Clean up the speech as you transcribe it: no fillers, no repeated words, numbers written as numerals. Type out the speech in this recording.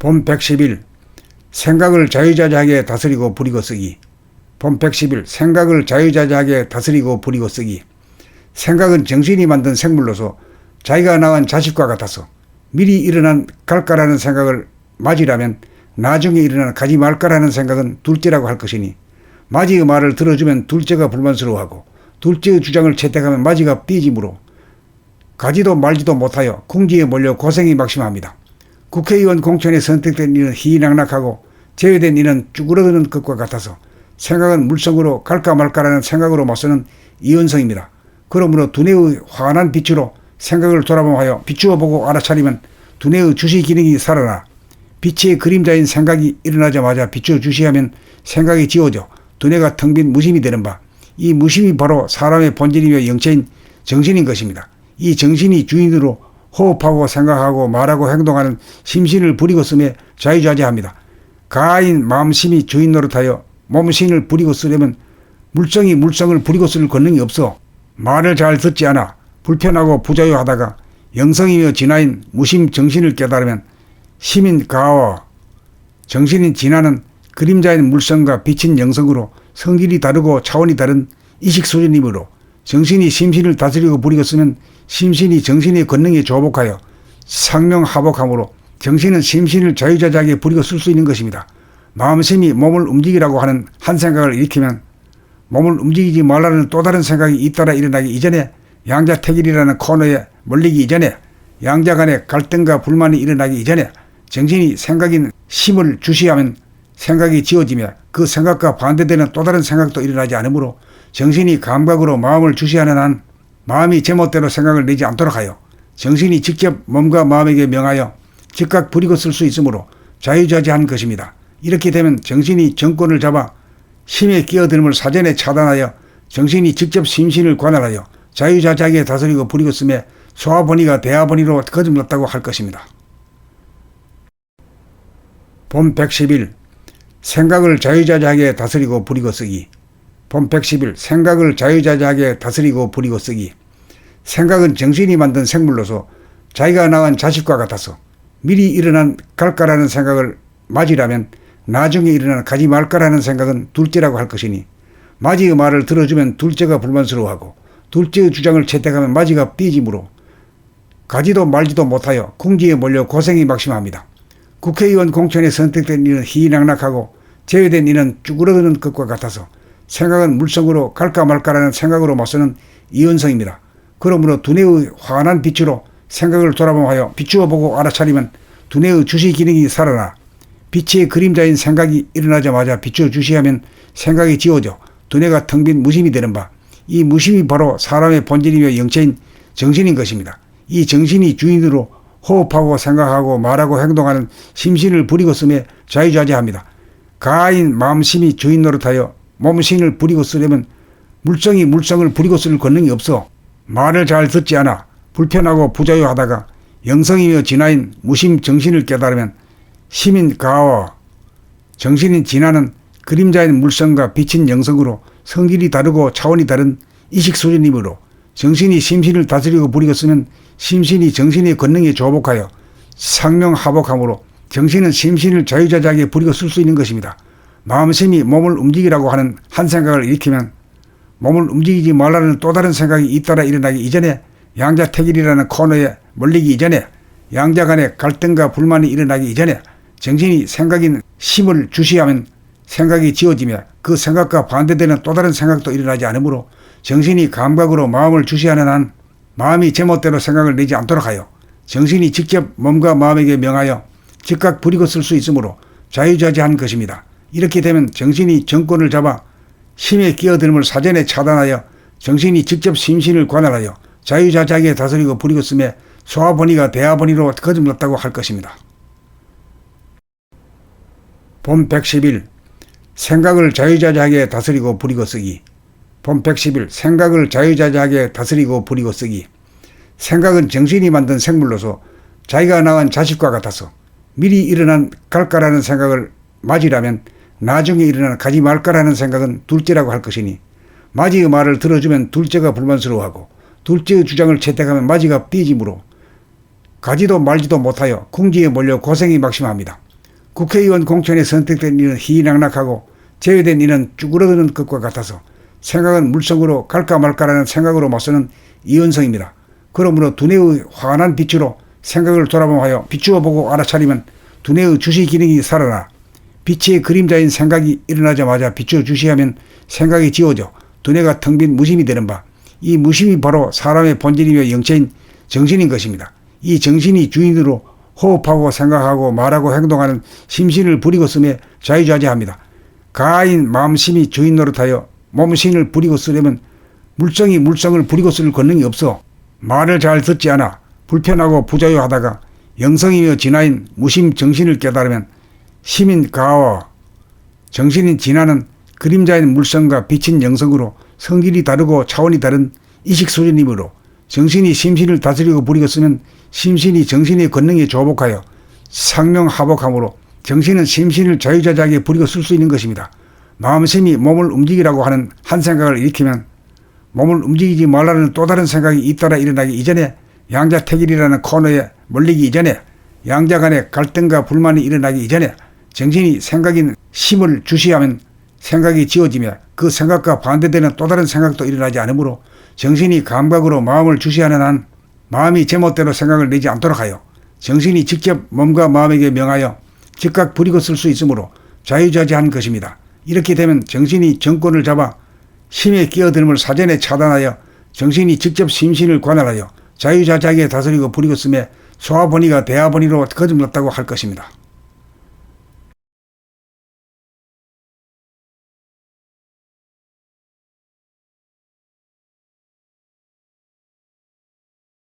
본 110일 생각을 자유자재하게 다스리고 부리고 쓰기. 본 110일 생각을 자유자재하게 다스리고 부리고 쓰기. 생각은 정신이 만든 생물로서 자기가 낳은 자식과 같아서 미리 일어난 갈까라는 생각을 맞이라면 나중에 일어난 가지 말까라는 생각은 둘째라고 할 것이니, 맞이의 말을 들어주면 둘째가 불만스러워하고 둘째의 주장을 채택하면 맞이가 삐짐으로 가지도 말지도 못하여 궁지에 몰려 고생이 막심합니다. 국회의원 공천에 선택된 이는 희낙낙하고 제외된 이는 쭈그러드는 것과 같아서 생각은 물성으로 갈까 말까라는 생각으로 맞서는 이원성입니다. 그러므로 두뇌의 환한 빛으로 생각을 돌아보하여 비추어 보고 알아차리면 두뇌의 주시 기능이 살아나 빛의 그림자인 생각이 일어나자마자 비추어 주시하면 생각이 지워져 두뇌가 텅 빈 무심이 되는 바, 이 무심이 바로 사람의 본질이며 영체인 정신인 것입니다. 이 정신이 주인으로 호흡하고 생각하고 말하고 행동하는 심신을 부리고 쓰며 자유자재합니다. 가인 마음심이 주인 노릇하여 몸신을 부리고 쓰려면 물성이 물성을 부리고 쓸 권능이 없어 말을 잘 듣지 않아 불편하고 부자유하다가 영성이며 진화인 무심 정신을 깨달으면 심인 가와 정신인 진화는 그림자인 물성과 빛인 영성으로 성질이 다르고 차원이 다른 이식 수준이므로 정신이 심신을 다스리고 부리고 쓰면 심신이 정신의 권능에 조복하여 상명하복함으로 정신은 심신을 자유자재하게 부리고 쓸 수 있는 것입니다. 마음심이 몸을 움직이라고 하는 한 생각을 일으키면 몸을 움직이지 말라는 또 다른 생각이 잇따라 일어나기 이전에 양자택일이라는 코너에 몰리기 이전에 양자 간의 갈등과 불만이 일어나기 이전에 정신이 생각인 심을 주시하면 생각이 지워지며 그 생각과 반대되는 또 다른 생각도 일어나지 않으므로 정신이 감각으로 마음을 주시하는 한 마음이 제멋대로 생각을 내지 않도록 하여 정신이 직접 몸과 마음에게 명하여 즉각 부리고 쓸 수 있으므로 자유자재한 것입니다. 이렇게 되면 정신이 정권을 잡아 심의 끼어들음을 사전에 차단하여 정신이 직접 심신을 관할하여 자유자재하게 다스리고 부리고 쓰며 소아본의가 대아본의로 거듭났다고 할 것입니다. 본 110일 생각을 자유자재하게 다스리고 부리고 쓰기. 본 110일 생각을 자유자재하게 다스리고 부리고 쓰기. 생각은 정신이 만든 생물로서 자기가 낳은 자식과 같아서 미리 일어난 갈까라는 생각을 맞이라면 나중에 일어난 가지 말까라는 생각은 둘째라고 할 것이니, 맞이의 말을 들어주면 둘째가 불만스러워하고 둘째의 주장을 채택하면 맞이가 삐짐으로 가지도 말지도 못하여 궁지에 몰려 고생이 막심합니다. 국회의원 공천에 선택된 이는 희낙낙하고 제외된 이는 쭈그러드는 것과 같아서 생각은 물성으로 갈까 말까라는 생각으로 맞서는 이원성입니다. 그러므로 두뇌의 환한 빛으로 생각을 돌아보하여 비추어 보고 알아차리면 두뇌의 주시 기능이 살아나 빛의 그림자인 생각이 일어나자마자 비추어 주시하면 생각이 지워져 두뇌가 텅 빈 무심이 되는 바, 이 무심이 바로 사람의 본질이며 영체인 정신인 것입니다. 이 정신이 주인으로 호흡하고 생각하고 말하고 행동하는 심신을 부리고 쓰며 자유자재합니다. 가인 마음심이 주인 노릇하여 몸신을 부리고 쓰려면 물성이 물성을 부리고 쓸 권능이 없어 말을 잘 듣지 않아 불편하고 부자유하다가 영성이며 진화인 무심 정신을 깨달으면 심인 가와 정신인 진화는 그림자인 물성과 빛인 영성으로 성질이 다르고 차원이 다른 이식 수준이므로 정신이 심신을 다스리고 부리고 쓰면 심신이 정신의 권능에 조복하여 상명하복함으로 정신은 심신을 자유자재하게 부리고 쓸 수 있는 것입니다. 마음심이 몸을 움직이라고 하는 한 생각을 일으키면 몸을 움직이지 말라는 또 다른 생각이 잇따라 일어나기 이전에 양자택일이라는 코너에 몰리기 이전에 양자 간의 갈등과 불만이 일어나기 이전에 정신이 생각인 심을 주시하면 생각이 지워지며 그 생각과 반대되는 또 다른 생각도 일어나지 않으므로 정신이 감각으로 마음을 주시하는 한 마음이 제멋대로 생각을 내지 않도록 하여 정신이 직접 몸과 마음에게 명하여 즉각 부리고 쓸 수 있으므로 자유자재한 것입니다. 이렇게 되면 정신이 정권을 잡아 심의 끼어들음을 사전에 차단하여 정신이 직접 심신을 관할하여 자유자재하게 다스리고 부리고 쓰며 소아본의가 대아본의로 거듭났다고 할 것입니다. 본 110일 생각을 자유자재하게 다스리고 부리고 쓰기. 본 110일 생각을 자유자재하게 다스리고 부리고 쓰기. 생각은 정신이 만든 생물로서 자기가 낳은 자식과 같아서 미리 일어난 갈까라는 생각을 맞이라면 나중에 일어난 가지 말까라는 생각은 둘째라고 할 것이니, 맞이의 말을 들어주면 둘째가 불만스러워하고 둘째의 주장을 채택하면 맞이가 삐짐으로 가지도 말지도 못하여 궁지에 몰려 고생이 막심합니다. 국회의원 공천에 선택된 이는 희낙낙하고 제외된 이는 쭈그러드는 것과 같아서 생각은 물속으로 갈까 말까라는 생각으로 맞서는 이원성입니다. 그러므로 두뇌의 환한 빛으로 생각을 돌아보하여 비추어 보고 알아차리면 두뇌의 주시 기능이 살아나 빛의 그림자인 생각이 일어나자마자 비추어 주시하면 생각이 지워져 두뇌가 텅 빈 무심이 되는 바, 이 무심이 바로 사람의 본질이며 영체인 정신인 것입니다. 이 정신이 주인으로 호흡하고 생각하고 말하고 행동하는 심신을 부리고 쓰며 자유자재합니다. 가인 마음심이 주인 노릇하여 몸신을 부리고 쓰려면 물성이 물성을 부리고 쓸 권능이 없어 말을 잘 듣지 않아 불편하고 부자유하다가 영성이며 진화인 무심 정신을 깨달으면 심인 가와 정신인 진화는 그림자인 물성과 빛인 영성으로 성질이 다르고 차원이 다른 이식 수준이므로 정신이 심신을 다스리고 부리고 쓰면 심신이 정신의 권능에 조복하여 상명하복하므로 정신은 심신을 자유자재하게 부리고 쓸 수 있는 것입니다. 마음심이 몸을 움직이라고 하는 한 생각을 일으키면 몸을 움직이지 말라는 또 다른 생각이 잇따라 일어나기 이전에 양자택일이라는 코너에 몰리기 이전에 양자 간의 갈등과 불만이 일어나기 이전에 정신이 생각인 심을 주시하면 생각이 지워지며 그 생각과 반대되는 또 다른 생각도 일어나지 않으므로 정신이 감각으로 마음을 주시하는 한 마음이 제멋대로 생각을 내지 않도록 하여 정신이 직접 몸과 마음에게 명하여 즉각 부리고 쓸 수 있으므로 자유자재한 것입니다. 이렇게 되면 정신이 정권을 잡아 심에 끼어들음을 사전에 차단하여 정신이 직접 심신을 관할하여 자유자재하게 다스리고 부리고 쓰며 소화번위가 대화번위로 거듭났다고 할 것입니다.